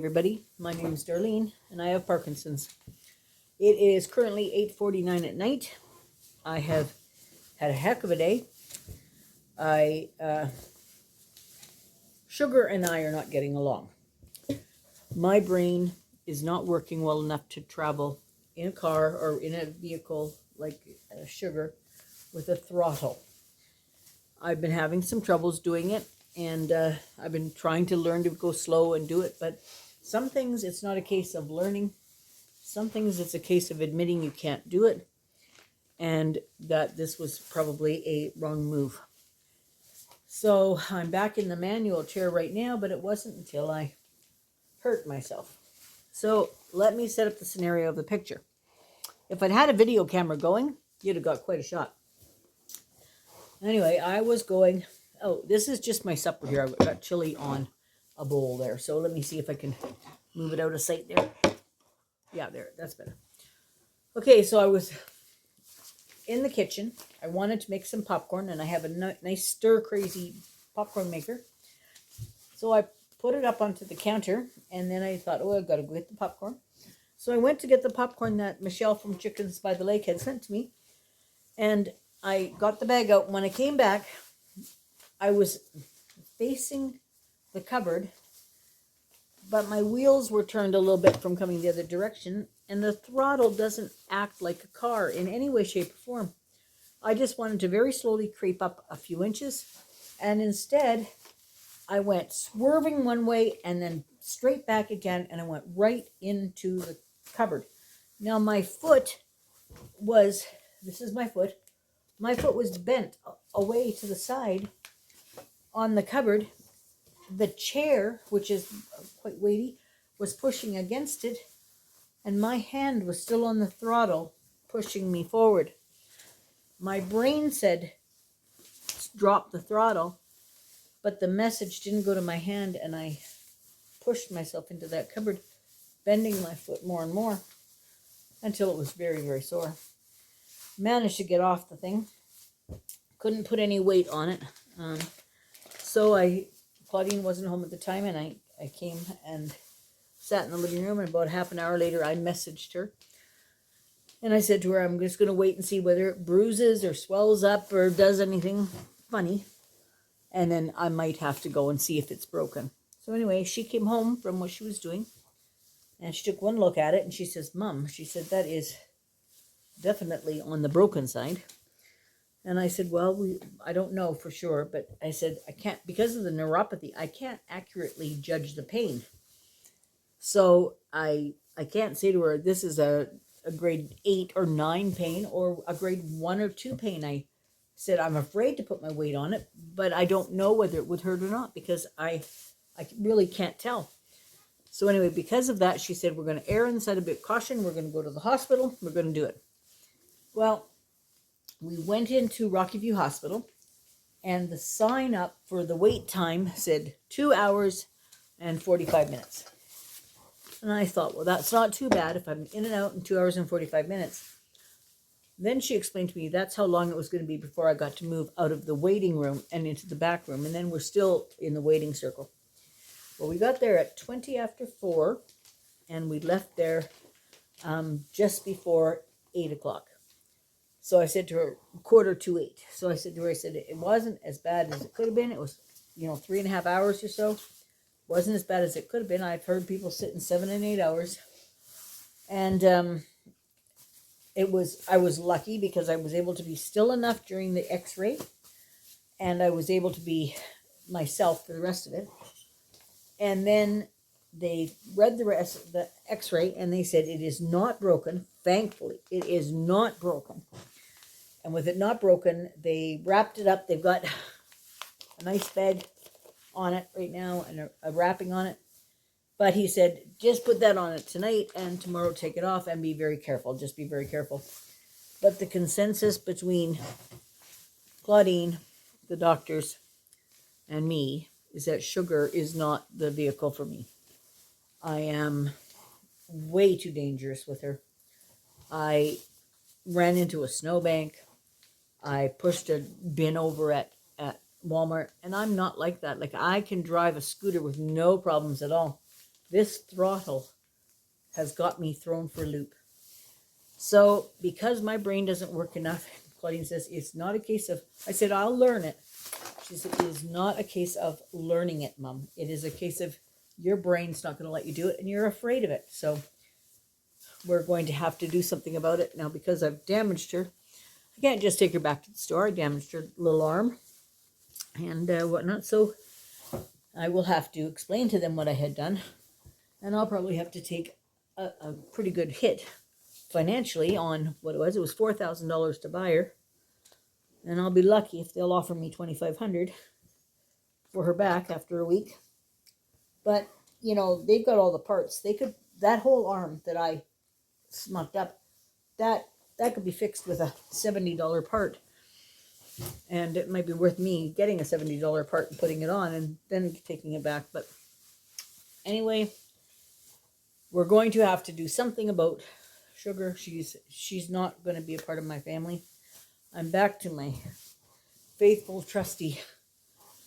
everybody. My name is Darlene, and I have Parkinson's. It is currently 8:49 at night. I have had a heck of a day. Sugar and I are not getting along. My brain is not working well enough to travel in a car or in a vehicle like Sugar with a throttle. I've been having some troubles doing it, and I've been trying to learn to go slow and do it, but some things it's not a case of learning. Some things it's a case of admitting you can't do it, and that this was probably a wrong move. So I'm back in the manual chair right now, but it wasn't until I hurt myself. So let me set up the scenario of the picture. If I'd had a video camera going, you'd have got quite a shot. Anyway, I was going, this is just my supper here. I've got chili on a bowl there. So let me see if I can move it out of sight there. Yeah, there, that's better. Okay, so I was in the kitchen. I wanted to make some popcorn, and I have a nice stir-crazy popcorn maker. So I put it up onto the counter, and then I thought, I've got to go get the popcorn. So I went to get the popcorn that Michelle from Chickens by the Lake had sent to me, and I got the bag out. When I came back, I was facing the cupboard, but my wheels were turned a little bit from coming the other direction, and the throttle doesn't act like a car in any way, shape, or form. I just wanted to very slowly creep up a few inches, and instead I went swerving one way and then straight back again, and I went right into the cupboard. Now my foot was, this is my foot was bent away to the side on the cupboard. The chair, which is quite weighty, was pushing against it, and my hand was still on the throttle, pushing me forward. My brain said, drop the throttle, but the message didn't go to my hand, and I pushed myself into that cupboard, bending my foot more and more until it was very, very sore. Managed to get off the thing. Couldn't put any weight on it. So Claudine wasn't home at the time, and I came and sat in the living room, and about half an hour later I messaged her. And I said to her, I'm just going to wait and see whether it bruises or swells up or does anything funny. And then I might have to go and see if it's broken. So anyway, she came home from what she was doing, and she took one look at it, and she says, Mom, she said, that is definitely on the broken side. And I said, well, I don't know for sure, but I said, I can't, because of the neuropathy, I can't accurately judge the pain. So I can't say to her, this is a grade 8 or 9 pain or a grade 1 or 2 pain. I said, I'm afraid to put my weight on it, but I don't know whether it would hurt or not, because I really can't tell. So anyway, because of that, she said, we're going to err on the side of a bit of caution. We're going to go to the hospital. We're going to do it. Well, we went into Rocky View Hospital, and the sign up for the wait time said 2 hours and 45 minutes. And I thought, well, that's not too bad if I'm in and out in 2 hours and 45 minutes. Then she explained to me that's how long it was going to be before I got to move out of the waiting room and into the back room. And then we're still in the waiting circle. Well, we got there at 20 after 4, and we left there just before 8 o'clock. So I said to her, 7:45. So I said to her, it wasn't as bad as it could have been. It was, 3.5 hours or so. Wasn't as bad as it could have been. I've heard people sit in 7 and 8 hours. And I was lucky because I was able to be still enough during the x-ray, and I was able to be myself for the rest of it. And then they read the rest of the x-ray, and they said it is not broken. Thankfully, it is not broken. And with it not broken, they wrapped it up. They've got a nice bag on it right now and a wrapping on it. But he said, just put that on it tonight, and tomorrow take it off, and be very careful. Just be very careful. But the consensus between Claudine, the doctors, and me is that Sugar is not the vehicle for me. I am way too dangerous with her. I ran into a snowbank. I pushed a bin over at Walmart, and I'm not like that. Like, I can drive a scooter with no problems at all. this throttle has got me thrown for a loop. So because my brain doesn't work enough, Claudine says, it's not a case of, I said, I'll learn it. She said, it is not a case of learning it, Mom. It is a case of your brain's not going to let you do it, and you're afraid of it. So we're going to have to do something about it. Now, because I've damaged her, I can't just take her back to the store. I damaged her little arm and whatnot. So I will have to explain to them what I had done. And I'll probably have to take a pretty good hit financially on what it was. It was $4,000 to buy her. And I'll be lucky if they'll offer me $2,500 for her back after a week. But, you know, they've got all the parts. They could, that whole arm that I smucked up, that could be fixed with a $70 part. And it might be worth me getting a $70 part and putting it on and then taking it back. But anyway, we're going to have to do something about Sugar. She's not going to be a part of my family. I'm back to my faithful, trusty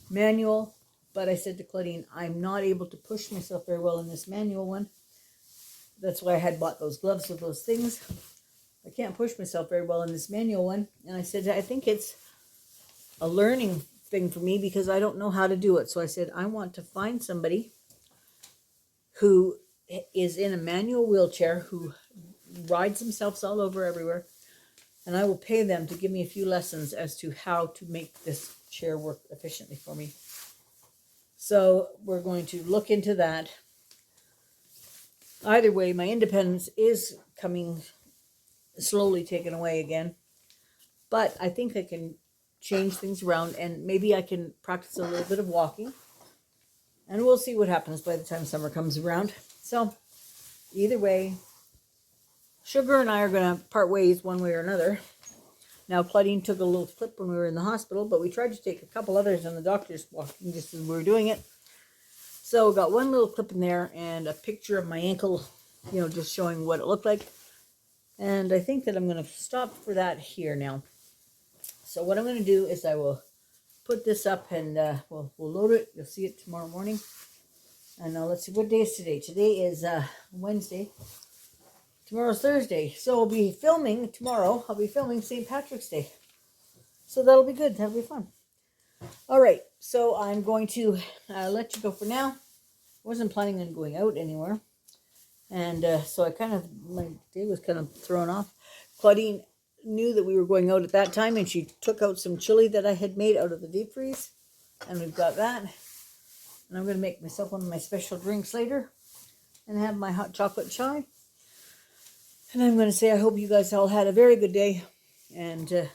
manual. But I said to Claudine, I'm not able to push myself very well in this manual one. That's why I had bought those gloves with those things. I can't push myself very well in this manual one. And I said, I think it's a learning thing for me because I don't know how to do it. So I said, I want to find somebody who is in a manual wheelchair, who rides themselves all over everywhere. And I will pay them to give me a few lessons as to how to make this chair work efficiently for me. So we're going to look into that. Either way, my independence is coming slowly taken away again. But I think I can change things around, and maybe I can practice a little bit of walking. And we'll see what happens by the time summer comes around. So either way, Sugar and I are going to part ways one way or another. Now, Claudine took a little clip when we were in the hospital, but we tried to take a couple others on the doctor's walking just as we were doing it. So we got one little clip in there and a picture of my ankle, you know, just showing what it looked like. And I think that I'm going to stop for that here now. So what I'm going to do is I will put this up and we'll load it. You'll see it tomorrow morning. And now let's see, what day is today? Today is Wednesday. Tomorrow's Thursday. So I'll be filming tomorrow. I'll be filming St. Patrick's Day. So that'll be good. That'll be fun. All right. So I'm going to let you go for now. I wasn't planning on going out anywhere. And so my day was kind of thrown off. Claudine knew that we were going out at that time, and she took out some chili that I had made out of the deep freeze. And we've got that. And I'm going to make myself one of my special drinks later and have my hot chocolate chai. And I'm going to say I hope you guys all had a very good day. And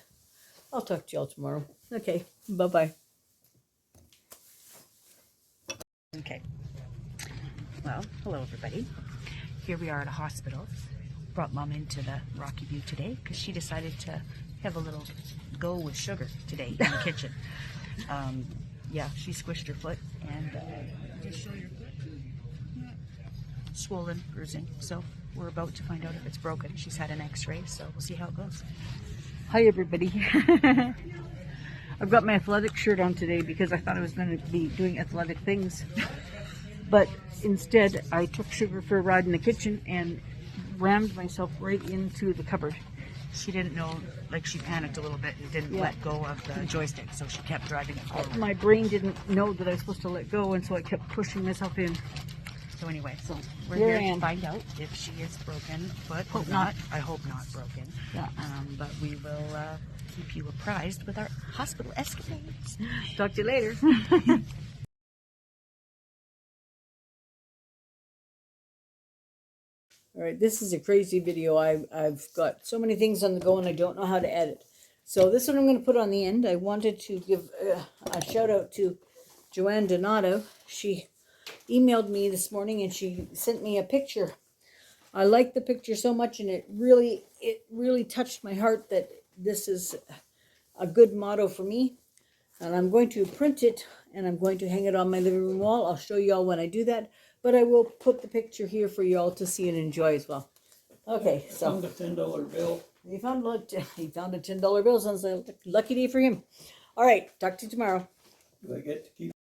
I'll talk to you all tomorrow. Okay, bye-bye. Okay. Well, hello everybody. Here we are at a hospital. Brought Mom into the Rocky View today because she decided to have a little go with Sugar today in the kitchen. Yeah, she squished her foot and just show your foot. Swollen, bruising. So we're about to find out if it's broken. She's had an x-ray, so we'll see how it goes. Hi everybody. I've got my athletic shirt on today because I thought I was going to be doing athletic things. But instead, I took Sugar for a ride in the kitchen and rammed myself right into the cupboard. She didn't know, like she panicked a little bit and didn't let go of the joystick, so she kept driving it forward. My brain didn't know that I was supposed to let go, and so I kept pushing myself in. So anyway, so we're here to find out if she is broken foot or not. I hope not broken. Yeah. But we will keep you apprised with our hospital escapades. Talk to you later. All right, this is a crazy video. I've got so many things on the go and I don't know how to edit. So this one I'm going to put on the end. I wanted to give a shout out to Joanne Donato. She emailed me this morning and she sent me a picture. I liked the picture so much, and it really touched my heart that this is a good motto for me. And I'm going to print it and I'm going to hang it on my living room wall. I'll show you all when I do that. But I will put the picture here for you all to see and enjoy as well. Okay, so. I found a $10 bill. He found a $10 bill. Sounds like a lucky day for him. All right, talk to you tomorrow. Do I get to keep